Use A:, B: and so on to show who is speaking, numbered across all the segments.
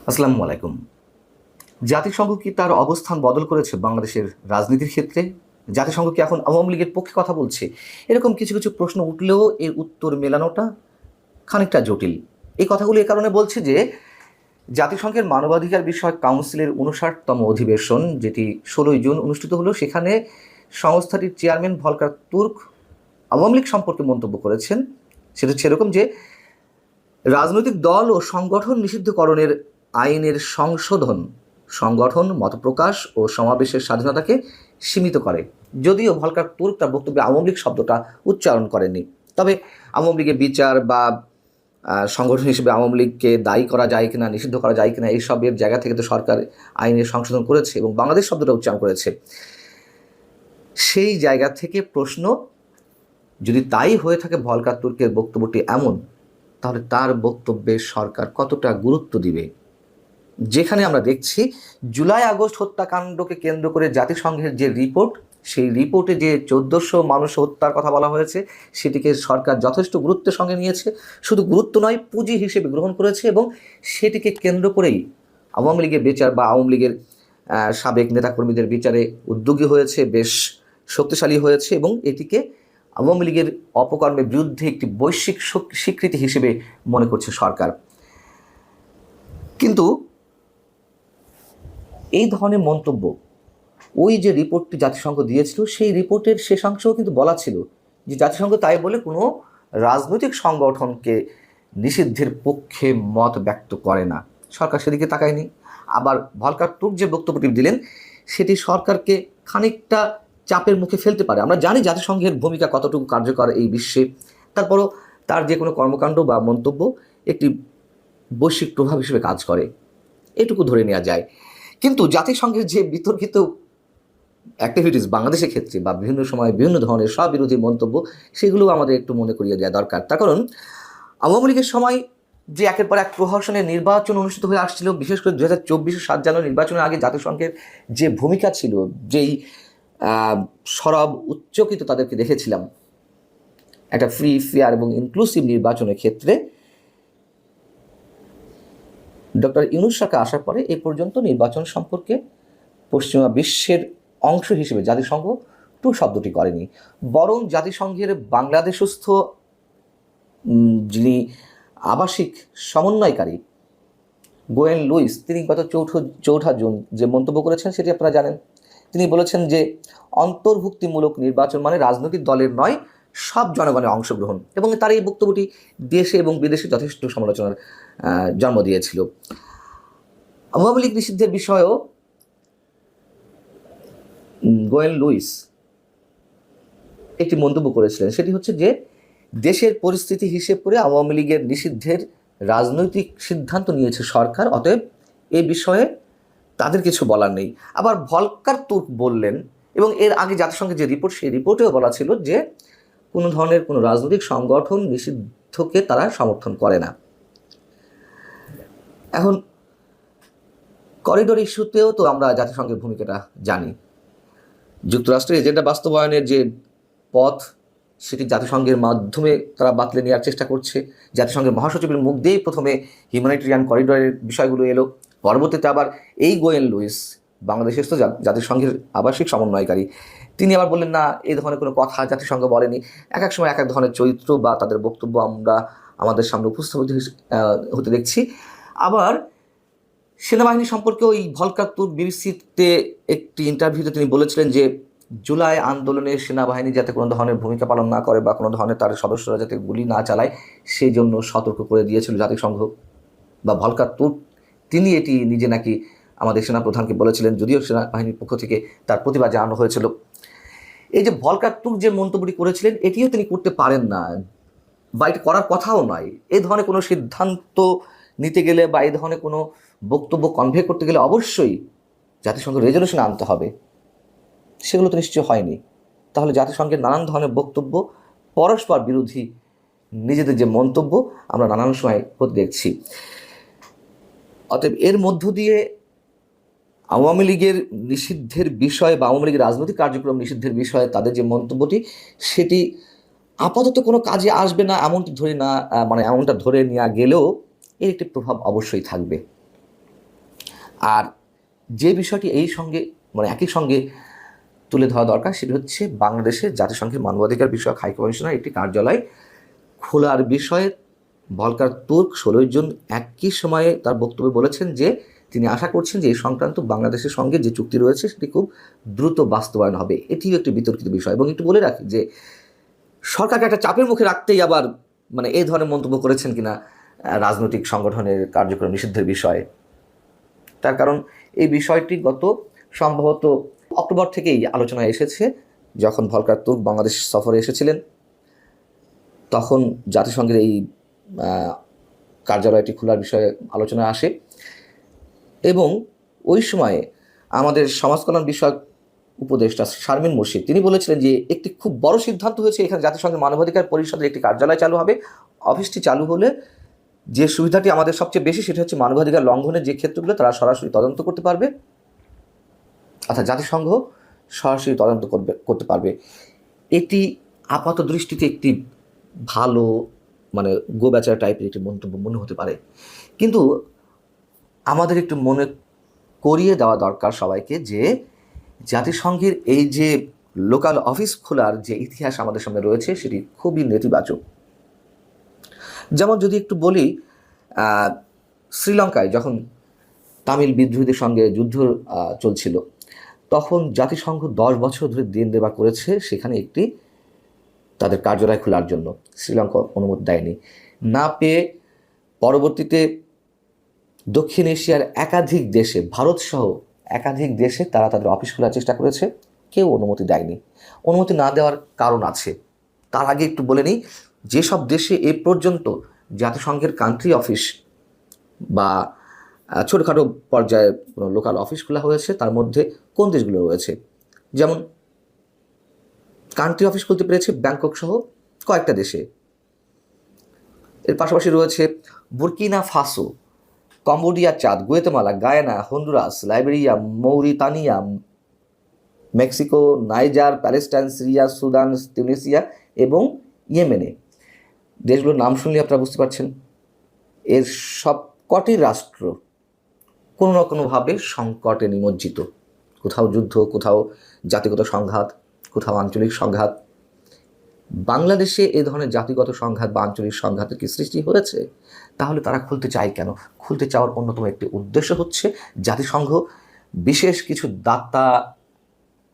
A: আসসালামু আলাইকুম। জাতিসংঘ কি তার অবস্থান বদল করেছে বাংলাদেশের রাজনীতির ক্ষেত্রে? জাতিসংঘ কি এখন আওয়ামী লীগের পক্ষে কথা বলছে? এরকম কিছু কিছু প্রশ্ন উঠলেও এর উত্তর মেলানোটা খানিকটা জটিল। এই কথাগুলো এ কারণে বলছি যে জাতিসংঘের মানবাধিকার বিষয়ক কাউন্সিলের ৫৯তম অধিবেশন, যেটি ১৬ই জুন অনুষ্ঠিত হলো, সেখানে সংস্থাটির chairman Volker Turk Awami League সম্পর্কে মন্তব্য করেছেন। সেটা হচ্ছে এরকম যে রাজনৈতিক দল ও সংগঠন নিষিদ্ধকরণের আইনের সংশোধন সংগঠন, মতপ্রকাশ ও সমাবেশের স্বাধীনতাকে সীমিত করে। যদিও ভলকার তুর্ক তার বক্তব্যে আওয়ামী লীগ শব্দটা উচ্চারণ করেননি, তবে আওয়ামী লীগের বিচার বা সংগঠন হিসেবে আওয়ামী লীগকে দায়ী করা যায় কিনা, নিষিদ্ধ করা যায় কিনা, এইসবের জায়গা থেকে তো সরকার আইনের সংশোধন করেছে এবং বাংলাদেশ শব্দটা উচ্চারণ করেছে। সেই জায়গা থেকে প্রশ্ন, যদি তাই হয়ে থাকে ভলকার তুর্কের বক্তব্যটি এমন, তাহলে তার বক্তব্যে সরকার কতটা গুরুত্ব দিবে? যেখানে আমরা দেখছি জুলাই আগস্ট হত্যাকাণ্ডকে কেন্দ্র করে জাতিসংঘের যে রিপোর্ট, সেই রিপোর্টে যে ১৪০০ মানুষ হত্যার কথা বলা হয়েছে, সেটিকে সরকার যথেষ্ট গুরুত্বের সঙ্গে নিয়েছে। শুধু গুরুত্ব নয়, পুঁজি হিসেবে গ্রহণ করেছে এবং সেটিকে কেন্দ্র করেই আওয়ামী লীগের বিচার বা আওয়ামী লীগের সাবেক নেতাকর্মীদের বিচারে উদ্যোগী হয়েছে, বেশ শক্তিশালী হয়েছে এবং এটিকে আওয়ামী লীগের অপকর্মের বিরুদ্ধে একটি বৈশ্বিক স্বীকৃতি হিসেবে মনে করছে সরকার। কিন্তু এই ধরনের মন্তব্য, ওই যে রিপোর্টটি জাতিসংঘ দিয়েছিল, সেই রিপোর্টের শেষাংশেও কিন্তু বলা ছিল যে জাতিসংঘ তাই বলে কোনো রাজনৈতিক সংগঠনকে নিষিদ্ধের পক্ষে মত ব্যক্ত করে না। সরকার সেদিকে তাকায়নি। আবার ভলকার তুর্ক যে বক্তব্যটি দিলেন, সেটি সরকারকে খানিকটা চাপের মুখে ফেলতে পারে। আমরা জানি জাতিসংঘের ভূমিকা কতটুকু কার্যকর এই বিশ্বে, তারপরও তার যে কোনো কর্মকাণ্ড বা মন্তব্য একটি বৈশ্বিক প্রভাব হিসেবে কাজ করে, এটুকু ধরে নেওয়া যায়। কিন্তু জাতিসংঘের যে বিতর্কিত অ্যাক্টিভিটিস বাংলাদেশের ক্ষেত্রে বা বিভিন্ন সময় বিভিন্ন ধরনের স্ববিরোধী মন্তব্য, সেগুলো আমাদের একটু মনে করিয়ে দেওয়া দরকার। তার কারণ আওয়ামী লীগের সময় যে একের পর এক প্রহসনের নির্বাচন অনুষ্ঠিত হয়ে আসছিল, বিশেষ করে ২০২৪ 7 জানুয়ারি নির্বাচনের আগে জাতিসংঘের যে ভূমিকা ছিল, যেই সরব উচ্চকিত তাদেরকে দেখেছিলাম একটা ফ্রি, ফেয়ার এবং ইনক্লুসিভ নির্বাচনের ক্ষেত্রে, ডক্টর ইউনূস সরকার আসার পরে এ পর্যন্ত নির্বাচন সম্পর্কে পশ্চিমা বিশ্বের অংশ হিসেবে জাতিসংঘ টু শব্দটি করেনি। বরং জাতিসংঘের বাংলাদেশস্থ যিনি আবাসিক সমন্বয়কারী গোয়েন লুইস, তিনি গত ৪ঠা জুন যে মন্তব্য করেছেন সেটি আপনারা জানেন। তিনি বলেছেন যে অন্তর্ভুক্তিমূলক নির্বাচন মানে রাজনৈতিক দলের নয়, সব জনগণের অংশগ্রহণ, এবং তার এই বক্তব্যটি দেশে এবং বিদেশে যথেষ্ট সমালোচনার জন্ম দিয়েছিল। আওয়ামী লীগ নিষিদ্ধের বিষয়েও গোয়েন লুইস একটি মন্তব্য করেছিলেন। সেটি হচ্ছে যে দেশের পরিস্থিতি হিসেব করে আওয়ামী লীগের নিষিদ্ধের রাজনৈতিক সিদ্ধান্ত নিয়েছে সরকার, অতএব এ বিষয়ে তাদের কিছু বলার নেই। আবার ভলকার তুর্ক বললেন, এবং এর আগে জাতিসংঘের যে রিপোর্ট, সেই রিপোর্টেও বলা ছিল যে কোনো ধরনের কোনো রাজনৈতিক সংগঠন নিষিদ্ধকে তারা সমর্থন করে না। এখন করিডোর ইস্যুতেও তো আমরা জাতিসংঘের ভূমিকাটা জানি। যুক্তরাষ্ট্রের এজেন্ডা বাস্তবায়নের যে পথ, সেটি জাতিসংঘের মাধ্যমে তারা বাতলে নেওয়ার চেষ্টা করছে। জাতিসংঘের মহাসচিবের মুখ দিয়েই প্রথমে হিউম্যানিটেরিয়ান করিডোরের বিষয়গুলো এলো, পরবর্তীতে আবার এই গোয়েন লুইস, বাংলাদেশের তো জাতিসংঘের আবাসিক সমন্বয়কারী, তিনি আবার বললেন না, এই ধরনের কোনো কথা জাতিসংঘ বলেনি। এক এক সময় এক এক ধরনের চরিত্র বা তাদের বক্তব্য আমরা আমাদের সামনে উপস্থাপিত হতে দেখছি। আবার সেনাবাহিনী সম্পর্কেও এই ভলকার তুর্ক বিবিসিতে একটি ইন্টারভিউতে তিনি বলেছিলেন যে জুলাই আন্দোলনে সেনাবাহিনী যাতে কোনো ধরনের ভূমিকা পালন না করে বা কোনো ধরনের তার সদস্যরা যাতে গুলি না চালায়, সেই জন্য সতর্ক করে দিয়েছিল জাতিসংঘ। বা ভলকার তুর্ক তিনি এটি নিজে নাকি আমাদের সেনাপ্রধানকে বলেছিলেন, যদিও সেনাবাহিনীর পক্ষ থেকে তার প্রতিবাদ জানানো হয়েছিল। এই যে ভলকার তুর্ক যে মন্তব্যটি করেছিলেন, এটিও তিনি করতে পারেন না বা এটি করার কথাও নয়। এই ধরনের কোনো সিদ্ধান্ত নিতে গেলে বা এই ধরনের কোনো বক্তব্য কনভে করতে গেলে অবশ্যই জাতিসংঘ রেজলিউশন আনতে হবে, সেগুলো তো নিশ্চয় হয়নি। তাহলে জাতিসংঘের নানান ধরনের বক্তব্য পরস্পর বিরোধী, নিজেদের যে মন্তব্য আমরা নানান সময় হতে দেখছি। অতএব এর মধ্য দিয়ে আওয়ামী লীগের নিষিদ্ধের বিষয়ে বা আওয়ামী লীগের রাজনৈতিক কার্যক্রম নিষিদ্ধের বিষয়ে তাদের যে মন্তব্যটি, সেটি আপাতত কোনো কাজে আসবে না এমনটা ধরে নেওয়া গেলেও এর একটি প্রভাব অবশ্যই থাকবে। আর যে বিষয়টি এই সঙ্গে মানে একই সঙ্গে তুলে ধরা দরকার সেটি হচ্ছে বাংলাদেশের জাতিসংঘের মানবাধিকার বিষয়ক হাই কমিশনার একটি কার্যালয় খোলার বিষয়ে ভলকার তুর্ক 16 জুন একই সময়ে তার বক্তব্যে বলেছেন যে তিনি আশা করছেন যে এই সংক্রান্ত বাংলাদেশের সঙ্গে যে চুক্তি রয়েছে সেটি খুব দ্রুত বাস্তবায়ন হবে। এটিও একটি বিতর্কিত বিষয়। এবং একটু বলে রাখি যে সরকারকে একটা চাপের মুখে রাখতেই আবার মানে এই ধরনের মন্তব্য করেছেন কিনা রাজনৈতিক সংগঠনের কার্যক্রম নিষিদ্ধের বিষয়ে। তার কারণ এই বিষয়টি গত সম্ভবত অক্টোবর থেকেই আলোচনায় এসেছে। যখন ভলকার তুর্ক বাংলাদেশ সফরে এসেছিলেন তখন জাতিসংঘের এই কার্যালয়টি খোলার বিষয়ে আলোচনা আসে এবং ওই সময়ে আমাদের সমাজ কল্যাণ বিষয়ক উপদেষ্টা শারমিন মুর্শিদ তিনি বলেছিলেন যে একটি খুব বড় সিদ্ধান্ত হয়েছে, এখানে জাতিসংঘের মানবাধিকার পরিষদের একটি কার্যালয় চালু হবে। অফিসটি চালু হলে যে সুবিধাটি আমাদের সবচেয়ে বেশি সেটা হচ্ছে মানবাধিকার লঙ্ঘনের যে ক্ষেত্রগুলো তারা সরাসরি তদন্ত করতে পারবে, অর্থাৎ জাতিসংঘ সরাসরি তদন্ত করতে পারবে। এটি আপাত দৃষ্টিতে একটি ভালো মানে গোবেচারা টাইপের একটি মন্তব্য মনে হতে পারে, কিন্তু আমাদের একটু মনে করিয়ে দেওয়া দরকার সবাইকে যে জাতিসংঘের এই যে লোকাল অফিস খোলার যে ইতিহাস আমাদের সামনে রয়েছে সেটি খুবই নেতিবাচক। যেমন যদি একটু বলি, শ্রীলঙ্কায় যখন তামিল বিদ্রোহীদের সঙ্গে যুদ্ধ চলছিল তখন জাতিসংঘ 10 বছর ধরে দিন দেবা করেছে সেখানে একটি তাদের কার্যালয় খোলার জন্য। শ্রীলঙ্কা অনুমতি দেয়নি, না পেয়ে পরবর্তীতে দক্ষিণ এশিয়ার একাধিক দেশে ভারত সহ একাধিক দেশে তারা তাদের অফিস খোলার চেষ্টা করেছে, কেউ অনুমতি দেয়নি। অনুমতি না দেওয়ার কারণ আছে। তার আগে একটু বলে নিই, যেসব দেশে এ পর্যন্ত জাতিসংঘের কান্ট্রি অফিস বা ছোটোখাটো পর্যায়ে কোনো লোকাল অফিস খোলা হয়েছে তার মধ্যে কোন দেশগুলো রয়েছে। যেমন কান্ট্রি অফিস খুলতে পেরেছে ব্যাংকক সহ কয়েকটা দেশে। এর পাশাপাশি রয়েছে Burkina Faso, Cambodia, Chad, Guatemala, Guyana, Honduras, Liberia, Mauritania, Mexico, Niger, Palestine, Syria, Sudan, Tunisia এবং ইয়েমেনে। দেশগুলোর নাম শুনলে আপনারা বুঝতে পারছেন এর সব কটি রাষ্ট্র কোনো না কোনোভাবে সংকটে নিমজ্জিত। কোথাও যুদ্ধ, কোথাও জাতিগত সংঘাত, কোথাও আঞ্চলিক সংঘাত। বাংলাদেশে এ ধরনের জাতিগত সংঘাত বা আঞ্চলিক সংঘাতের কি সৃষ্টি হয়েছে? তাহলে তারা খুলতে চায় কেন? খুলতে চাওয়ার অন্যতম একটি উদ্দেশ্য হচ্ছে জাতিসংঘ বিশেষ কিছু দাতা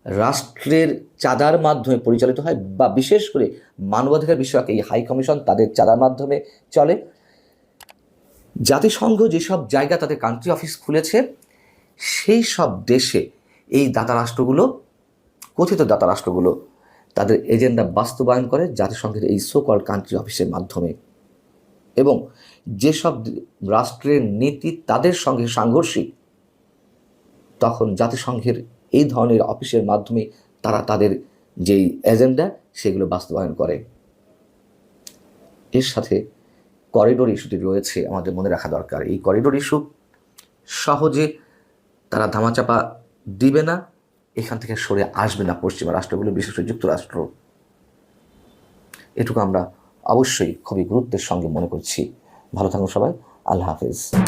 A: রাষ্ট্রের চাঁদার মাধ্যমে পরিচালিত হয়, বা বিশেষ করে মানবাধিকার বিষয়ক এই হাই কমিশন তাদের চাঁদার মাধ্যমে চলে। জাতিসংঘ যেসব জায়গা তাদের কান্ট্রি অফিস খুলেছে সেই সব দেশে এই দাতা রাষ্ট্রগুলো, কথিত দাতা রাষ্ট্রগুলো তাদের এজেন্ডা বাস্তবায়ন করে জাতিসংঘের এই সোকল কান্ট্রি অফিসের মাধ্যমে। এবং যেসব রাষ্ট্রের নীতি তাদের সঙ্গে সাংঘর্ষিক তখন জাতিসংঘের এই ধরনের অফিসের মাধ্যমে তারা তাদের যেই এজেন্ডা সেগুলো বাস্তবায়ন করে। এর সাথে করিডোর ইস্যুটি রয়েছে, আমাদের মনে রাখা দরকার। এই করিডোর ইস্যু সহজে তারা ধামাচাপা দিবে না, এখান থেকে সরে আসবে না পশ্চিমা রাষ্ট্রগুলো, বিশেষ করে যুক্তরাষ্ট্র। এটুকু আমরা অবশ্যই খুবই গুরুত্বের সঙ্গে মনে করছি। ভালো থাকুন সবাই, আল্লাহ হাফেজ।